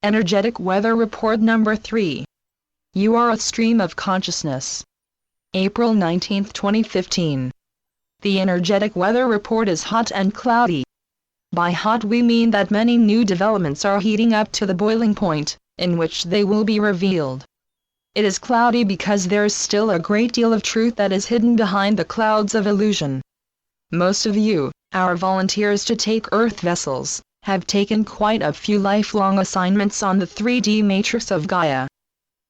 Energetic Weather Report Number 3. You are a stream of consciousness. April 19, 2015. The energetic weather report is hot and cloudy. By hot we mean that many new developments are heating up to the boiling point, in which they will be revealed. It is cloudy because there is still a great deal of truth that is hidden behind the clouds of illusion. Most of you, our volunteers to take Earth vessels, have taken quite a few lifelong assignments on the 3D matrix of Gaia.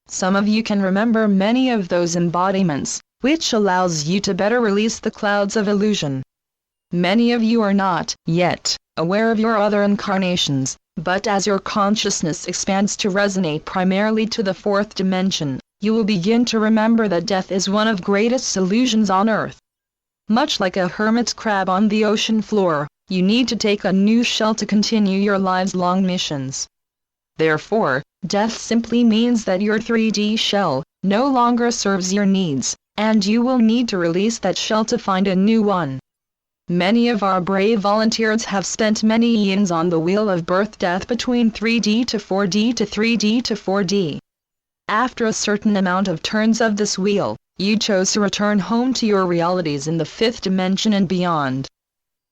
Some of you can remember many of those embodiments, which allows you to better release the clouds of illusion. Many of you are not, yet, aware of your other incarnations, but as your consciousness expands to resonate primarily to the fourth dimension, you will begin to remember that death is one of greatest illusions on Earth. Much like a hermit crab on the ocean floor, you need to take a new shell to continue your lives' long missions. Therefore, death simply means that your 3D shell no longer serves your needs, and you will need to release that shell to find a new one. Many of our brave volunteers have spent many eons on the wheel of birth-death between 3D to 4D to 3D to 4D. After a certain amount of turns of this wheel, you chose to return home to your realities in the fifth dimension and beyond.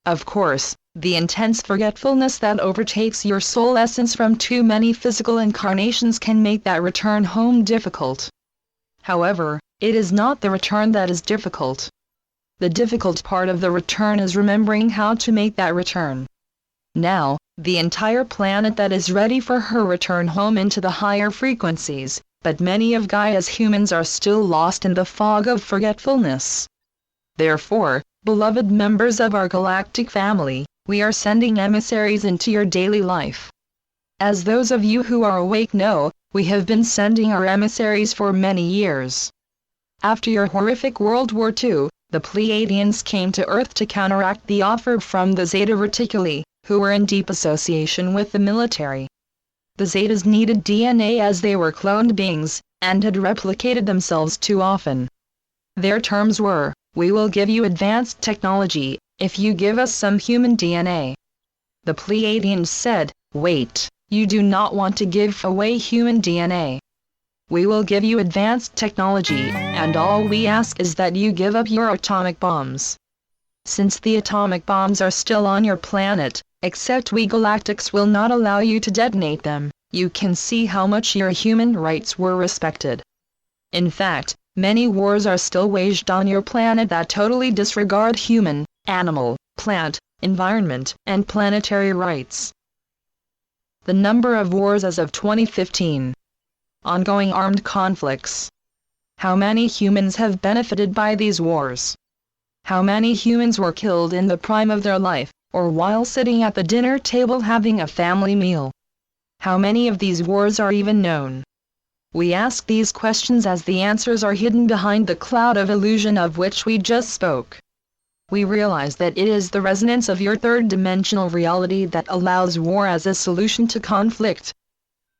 Of course, the intense forgetfulness that overtakes your soul essence from too many physical incarnations can make that return home difficult. However, it is not the return that is difficult. The difficult part of the return is remembering how to make that return. Now, the entire planet that is ready for her return home into the higher frequencies, but many of Gaia's humans are still lost in the fog of forgetfulness. Therefore, beloved members of our galactic family, we are sending emissaries into your daily life. As those of you who are awake know, we have been sending our emissaries for many years. After your horrific World War II, the Pleiadians came to Earth to counteract the offer from the Zeta Reticuli, who were in deep association with the military. The Zetas needed DNA as they were cloned beings, and had replicated themselves too often. Their terms were, "We will give you advanced technology, if you give us some human DNA." The Pleiadians said, "Wait, you do not want to give away human DNA. We will give you advanced technology, and all we ask is that you give up your atomic bombs. Since the atomic bombs are still on your planet, except we Galactics will not allow you to detonate them, you can see how much your human rights were respected. In fact, many wars are still waged on your planet that totally disregard human, animal, plant, environment, and planetary rights." The number of wars as of 2015. Ongoing armed conflicts. How many humans have benefited by these wars? How many humans were killed in the prime of their life, or while sitting at the dinner table having a family meal? How many of these wars are even known? We ask these questions as the answers are hidden behind the cloud of illusion of which we just spoke. We realize that it is the resonance of your third-dimensional reality that allows war as a solution to conflict.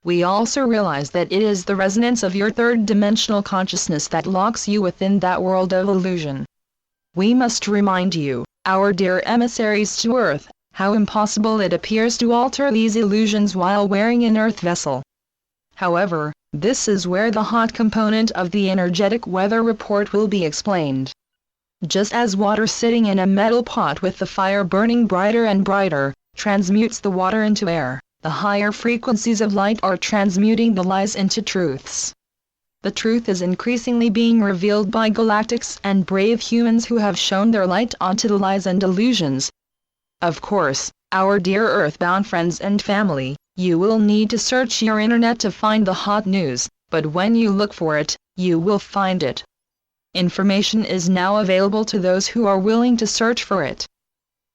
We also realize that it is the resonance of your third-dimensional consciousness that locks you within that world of illusion. We must remind you, our dear emissaries to Earth, how impossible it appears to alter these illusions while wearing an Earth vessel. However, this is where the hot component of the energetic weather report will be explained. Just as water sitting in a metal pot with the fire burning brighter and brighter, transmutes the water into air, the higher frequencies of light are transmuting the lies into truths. The truth is increasingly being revealed by galactics and brave humans who have shown their light onto the lies and illusions. Of course, our dear Earthbound friends and family, you will need to search your internet to find the hot news, but when you look for it, you will find it. Information is now available to those who are willing to search for it.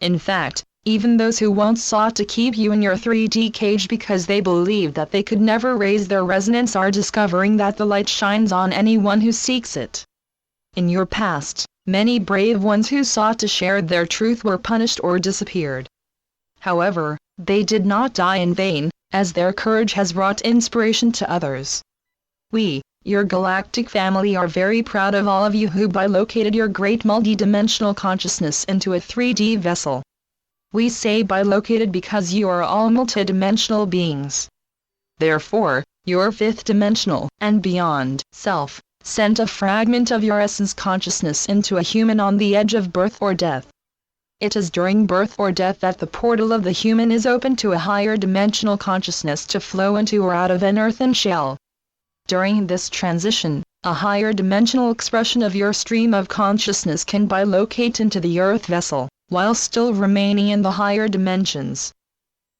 In fact, even those who once sought to keep you in your 3D cage because they believed that they could never raise their resonance are discovering that the light shines on anyone who seeks it. In your past, many brave ones who sought to share their truth were punished or disappeared. However, they did not die in vain, as their courage has brought inspiration to others. We, your galactic family, are very proud of all of you who bilocated your great multidimensional consciousness into a 3D vessel. We say bilocated because you are all multidimensional beings. Therefore, your fifth-dimensional and beyond self sent a fragment of your essence consciousness into a human on the edge of birth or death. It is during birth or death that the portal of the human is open to a higher dimensional consciousness to flow into or out of an earthen shell. During this transition, a higher dimensional expression of your stream of consciousness can bilocate into the earth vessel, while still remaining in the higher dimensions.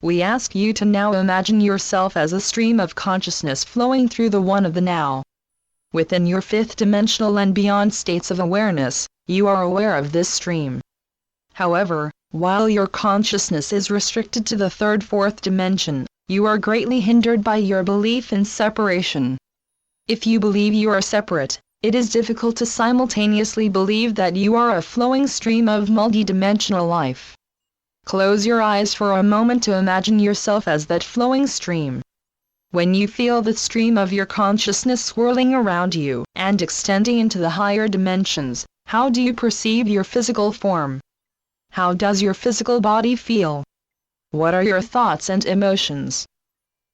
We ask you to now imagine yourself as a stream of consciousness flowing through the one of the now. Within your fifth-dimensional and beyond states of awareness, you are aware of this stream. However, while your consciousness is restricted to the third-fourth dimension, you are greatly hindered by your belief in separation. If you believe you are separate, it is difficult to simultaneously believe that you are a flowing stream of multidimensional life. Close your eyes for a moment to imagine yourself as that flowing stream. When you feel the stream of your consciousness swirling around you and extending into the higher dimensions, how do you perceive your physical form? How does your physical body feel? What are your thoughts and emotions?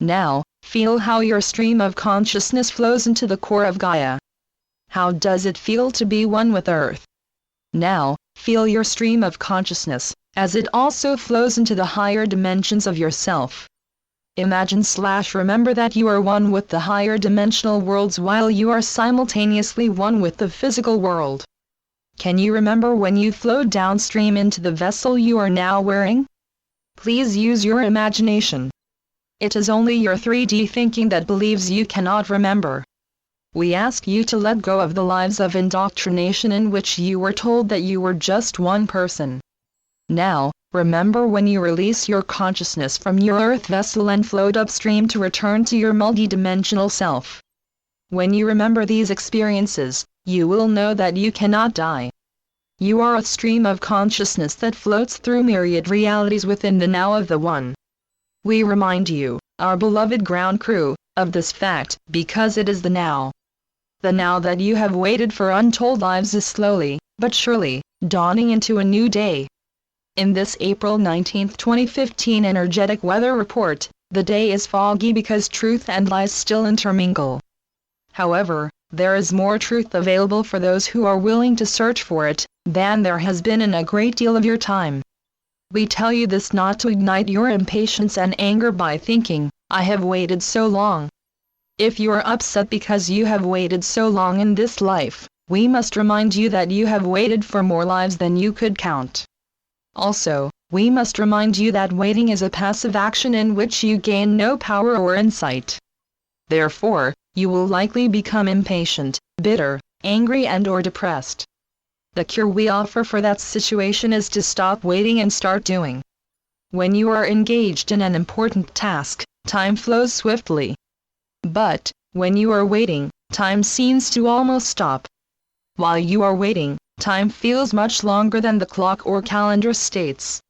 Now, feel how your stream of consciousness flows into the core of Gaia. How does it feel to be one with Earth? Now, feel your stream of consciousness, as it also flows into the higher dimensions of yourself. Imagine/remember that you are one with the higher dimensional worlds while you are simultaneously one with the physical world. Can you remember when you flowed downstream into the vessel you are now wearing? Please use your imagination. It is only your 3D thinking that believes you cannot remember. We ask you to let go of the lives of indoctrination in which you were told that you were just one person. Now, remember when you release your consciousness from your earth vessel and flowed upstream to return to your multidimensional self. When you remember these experiences, you will know that you cannot die. You are a stream of consciousness that floats through myriad realities within the now of the One. We remind you, our beloved ground crew, of this fact, because it is the now. The now that you have waited for untold lives is slowly, but surely, dawning into a new day. In this April 19, 2015 energetic weather report, the day is foggy because truth and lies still intermingle. However, there is more truth available for those who are willing to search for it, than there has been in a great deal of your time. We tell you this not to ignite your impatience and anger by thinking, I have waited so long. If you are upset because you have waited so long in this life, we must remind you that you have waited for more lives than you could count. Also, we must remind you that waiting is a passive action in which you gain no power or insight. Therefore, you will likely become impatient, bitter, angry and/or depressed. The cure we offer for that situation is to stop waiting and start doing. When you are engaged in an important task, time flows swiftly. But, when you are waiting, time seems to almost stop. While you are waiting, time feels much longer than the clock or calendar states.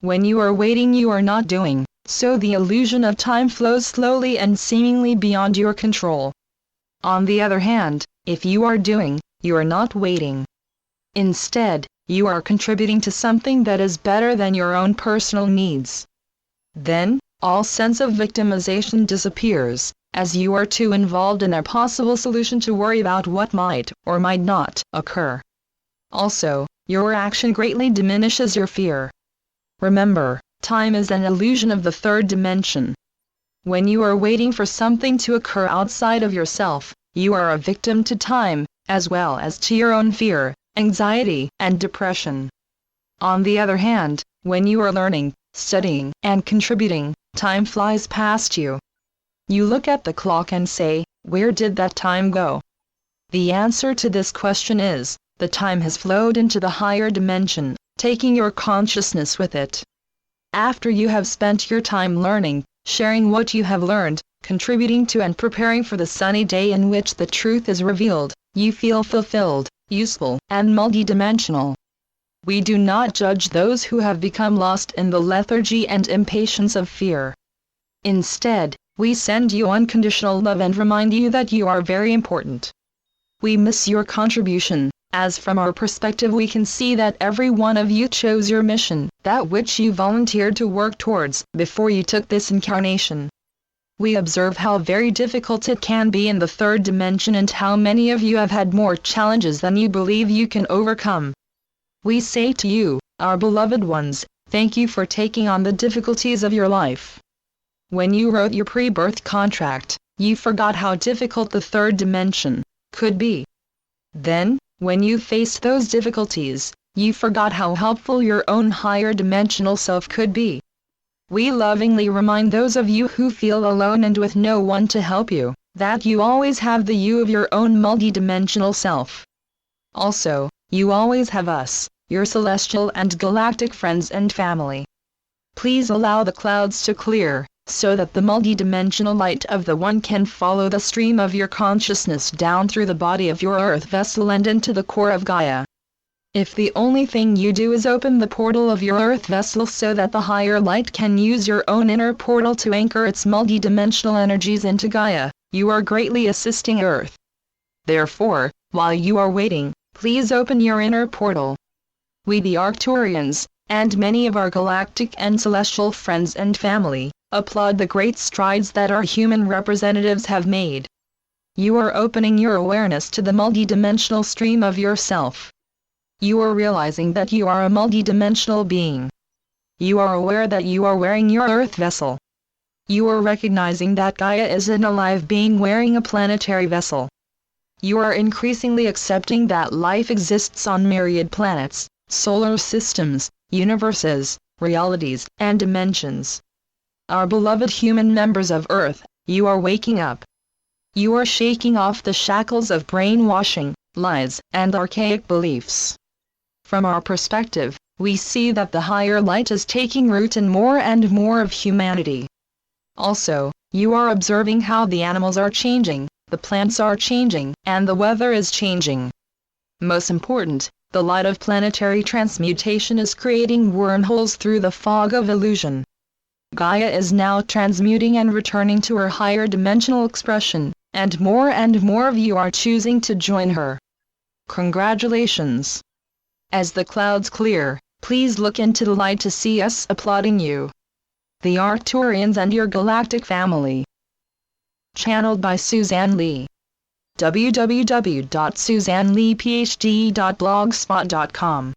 When you are waiting you are not doing, so the illusion of time flows slowly and seemingly beyond your control. On the other hand, if you are doing, you are not waiting. Instead, you are contributing to something that is better than your own personal needs. Then, all sense of victimization disappears, as you are too involved in a possible solution to worry about what might or might not occur. Also, your action greatly diminishes your fear. Remember, time is an illusion of the third dimension. When you are waiting for something to occur outside of yourself, you are a victim to time, as well as to your own fear, anxiety, and depression. On the other hand, when you are learning, studying, and contributing, time flies past you. You look at the clock and say, where did that time go? The answer to this question is, the time has flowed into the higher dimension, taking your consciousness with it. After you have spent your time learning, sharing what you have learned, contributing to and preparing for the sunny day in which the truth is revealed, you feel fulfilled, useful, and multidimensional. We do not judge those who have become lost in the lethargy and impatience of fear. Instead, we send you unconditional love and remind you that you are very important. We miss your contribution, as from our perspective we can see that every one of you chose your mission, that which you volunteered to work towards, before you took this incarnation. We observe how very difficult it can be in the third dimension and how many of you have had more challenges than you believe you can overcome. We say to you, our beloved ones, thank you for taking on the difficulties of your life. When you wrote your pre-birth contract, you forgot how difficult the third dimension could be. Then, when you faced those difficulties, you forgot how helpful your own higher dimensional self could be. We lovingly remind those of you who feel alone and with no one to help you, that you always have the you of your own multidimensional self. Also, you always have us, your celestial and galactic friends and family. Please allow the clouds to clear, so that the multidimensional light of the One can follow the stream of your consciousness down through the body of your Earth vessel and into the core of Gaia. If the only thing you do is open the portal of your Earth vessel so that the higher light can use your own inner portal to anchor its multidimensional energies into Gaia, you are greatly assisting Earth. Therefore, while you are waiting, please open your inner portal. We the Arcturians, and many of our galactic and celestial friends and family, applaud the great strides that our human representatives have made. You are opening your awareness to the multidimensional stream of yourself. You are realizing that you are a multidimensional being. You are aware that you are wearing your Earth vessel. You are recognizing that Gaia is an alive being wearing a planetary vessel. You are increasingly accepting that life exists on myriad planets, solar systems, universes, realities, and dimensions. Our beloved human members of Earth, you are waking up. You are shaking off the shackles of brainwashing, lies, and archaic beliefs. From our perspective, we see that the higher light is taking root in more and more of humanity. Also, you are observing how the animals are changing, the plants are changing, and the weather is changing. Most important, the light of planetary transmutation is creating wormholes through the fog of illusion. Gaia is now transmuting and returning to her higher dimensional expression, and more of you are choosing to join her. Congratulations! As the clouds clear, please look into the light to see us applauding you. The Arcturians and your galactic family. Channeled by Suzanne Lee. www.suzanneleephd.blogspot.com